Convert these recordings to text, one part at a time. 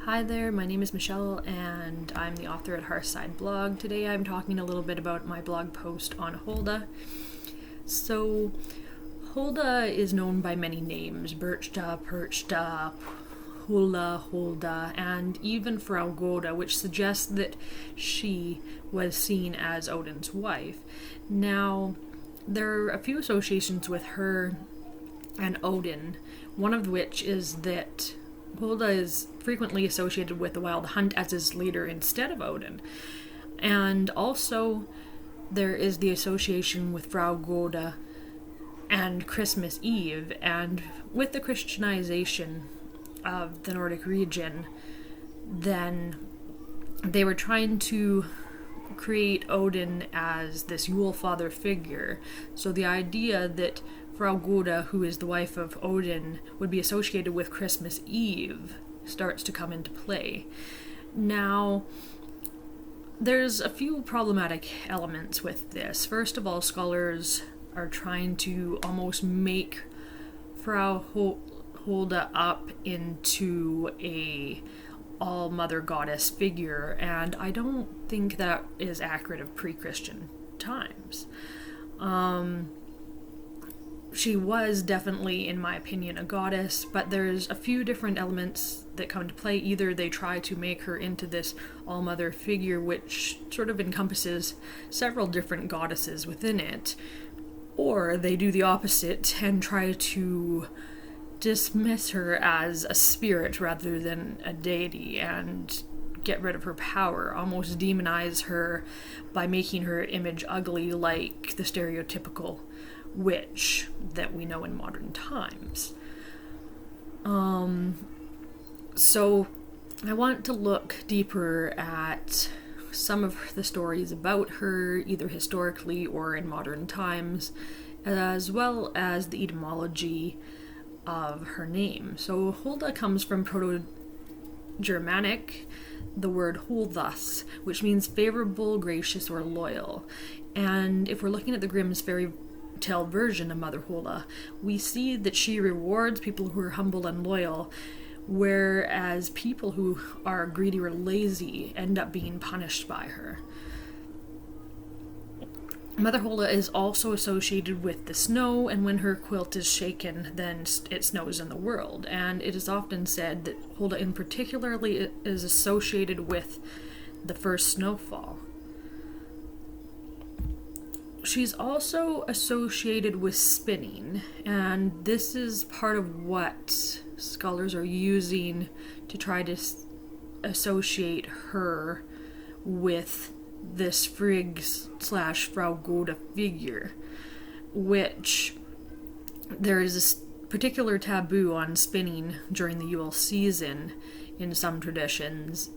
Hi there, my name is Michelle and I'm the author at Hearthside Blog. Today I'm talking a little bit about my blog post on Holda. So, Holda is known by many names: Birchta, Perchta, Holda, and even Frau Goda, which suggests that she was seen as Odin's wife. Now, there are a few associations with her and Odin, one of which is that Holda is frequently associated with the Wild Hunt as his leader instead of Odin. And also, there is the association with Frau Goda and Christmas Eve. And with the Christianization of the Nordic region, then they were trying to create Odin as this Yule father figure. So the idea that Frau Goda, who is the wife of Odin, would be associated with Christmas Eve starts to come into play. Now, there's a few problematic elements with this. First of all, scholars are trying to almost make Frau Holda up into a all-mother goddess figure, and I don't think that is accurate of pre-Christian times. She was definitely, in my opinion, a goddess, but there's a few different elements that come into play. Either they try to make her into this all-mother figure, which sort of encompasses several different goddesses within it, or they do the opposite and try to dismiss her as a spirit rather than a deity and get rid of her power, almost demonize her by making her image ugly like the stereotypical witch that we know in modern times. So I want to look deeper at some of the stories about her, either historically or in modern times, as well as the etymology of her name. So Holda comes from Proto-Germanic, the word Holdas, which means favorable, gracious, or loyal. And if we're looking at the Grimm's fairy tale version of Mother Holda, we see that she rewards people who are humble and loyal, whereas people who are greedy or lazy end up being punished by her. Mother Holda is also associated with the snow, and when her quilt is shaken, then it snows in the world. And it is often said that Holda in particularly is associated with the first snowfall. She's also associated with spinning, and this is part of what scholars are using to try to associate her with this Frigg/Frau Goda figure, which there is a particular taboo on spinning during the Yule season in some traditions,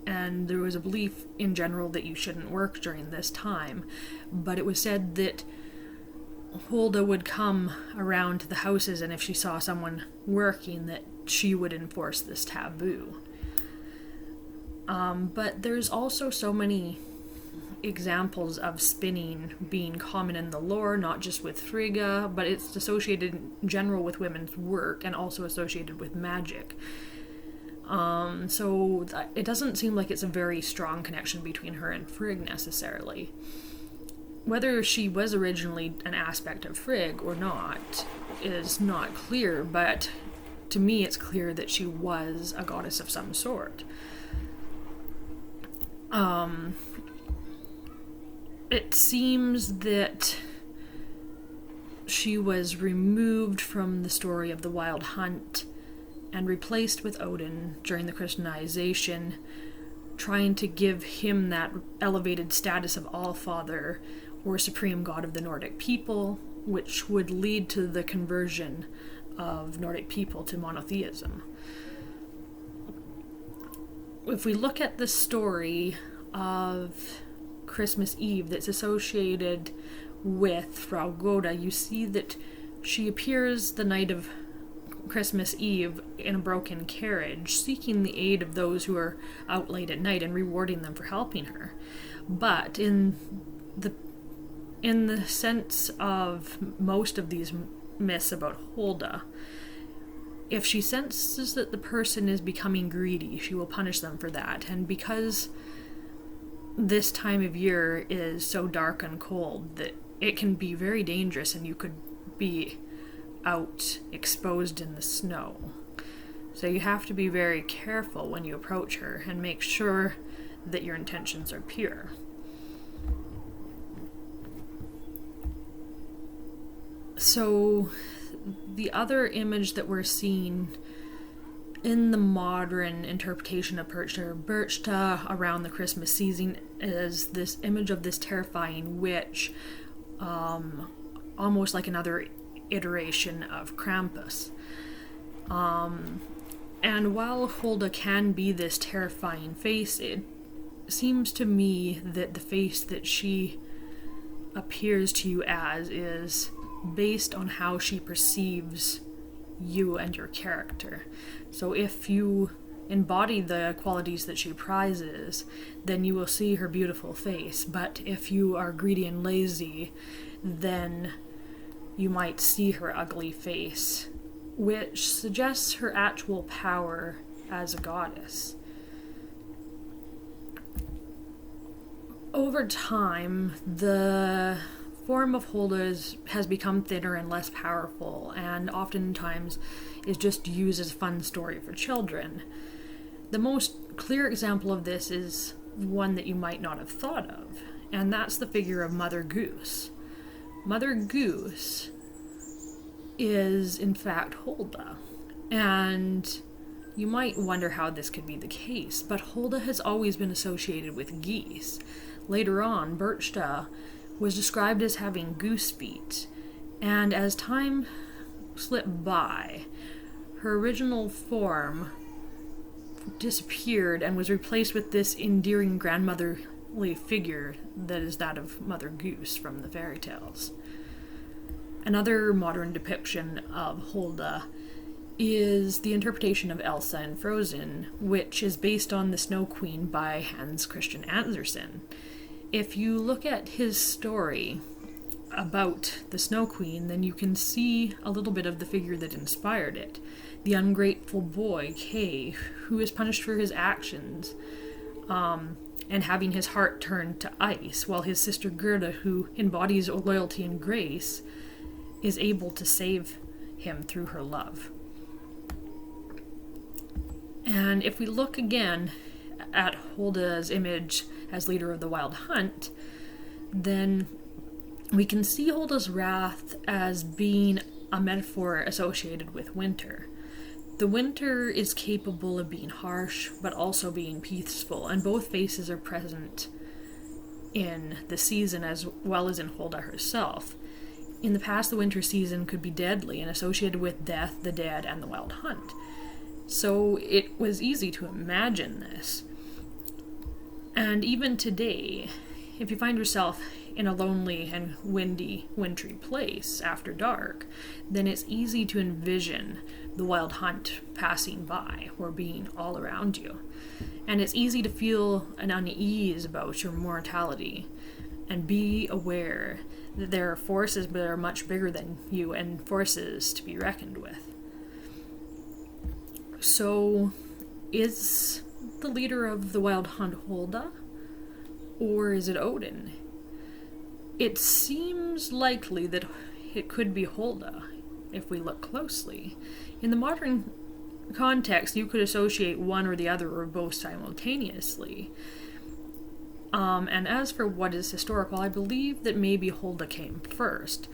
and there was a belief in general that you shouldn't work during this time, but it was said that Holda would come around to the houses, and if she saw someone working, that she would enforce this taboo. But there's also so many examples of spinning being common in the lore, not just with Frigga, but it's associated in general with women's work and also associated with magic. So it doesn't seem like it's a very strong connection between her and Frigg necessarily. Whether she was originally an aspect of Frigg or not is not clear, but to me it's clear that she was a goddess of some sort. It seems that she was removed from the story of the Wild Hunt and replaced with Odin during the Christianization, trying to give him that elevated status of Allfather or supreme god of the Nordic people, which would lead to the conversion of Nordic people to monotheism. If we look at the story of Christmas Eve that's associated with Frau Goda, you see that she appears the night of Christmas Eve in a broken carriage, seeking the aid of those who are out late at night and rewarding them for helping her. But in the sense of most of these myths about Holda, if she senses that the person is becoming greedy, she will punish them for that. And because this time of year is so dark and cold, that it can be very dangerous and you could be out exposed in the snow. So you have to be very careful when you approach her and make sure that your intentions are pure. So the other image that we're seeing in the modern interpretation of Percht around the Christmas season is this image of this terrifying witch, almost like another iteration of Krampus. And while Holda can be this terrifying face, it seems to me that the face that she appears to you as is based on how she perceives you and your character. So if you embody the qualities that she prizes, then you will see her beautiful face. But if you are greedy and lazy, then you might see her ugly face, which suggests her actual power as a goddess. Over time, the form of Holda has become thinner and less powerful, and oftentimes is just used as a fun story for children. The most clear example of this is one that you might not have thought of, and that's the figure of Mother Goose. Mother Goose is in fact Holda, and you might wonder how this could be the case, but Holda has always been associated with geese. Later on, Percht was described as having goose feet, and as time slipped by, her original form disappeared and was replaced with this endearing grandmotherly figure that is that of Mother Goose from the fairy tales. Another modern depiction of Holda is the interpretation of Elsa in Frozen, which is based on the Snow Queen by Hans Christian Andersen. If you look at his story about the Snow Queen, then you can see a little bit of the figure that inspired it. The ungrateful boy, Kay, who is punished for his actions, and having his heart turned to ice, while his sister Gerda, who embodies loyalty and grace, is able to save him through her love. And if we look again at Holda's image as leader of the Wild Hunt, then we can see Holda's wrath as being a metaphor associated with winter. The winter is capable of being harsh, but also being peaceful, and both faces are present in the season as well as in Holda herself. In the past, the winter season could be deadly and associated with death, the dead, and the Wild Hunt. So it was easy to imagine this. And even today, if you find yourself in a lonely and windy, wintry place after dark, then it's easy to envision the Wild Hunt passing by or being all around you. And it's easy to feel an unease about your mortality and be aware that there are forces that are much bigger than you and forces to be reckoned with. So, is the leader of the Wild Hunt Holda? Or is it Odin? It seems likely that it could be Holda, if we look closely. In the modern context, you could associate one or the other or both simultaneously. And as for what is historical, I believe that maybe Holda came first,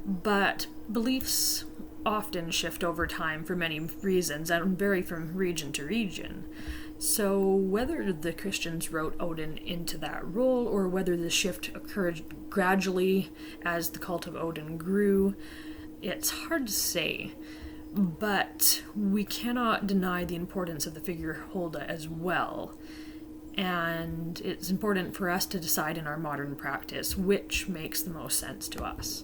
but beliefs often shift over time for many reasons and vary from region to region. So whether the Christians wrote Odin into that role or whether the shift occurred gradually as the cult of Odin grew, it's hard to say. But we cannot deny the importance of the figure Holda as well. And it's important for us to decide in our modern practice which makes the most sense to us.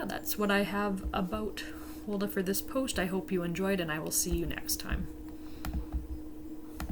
That's what I have about Holda for this post. I hope you enjoyed, and I will see you next time.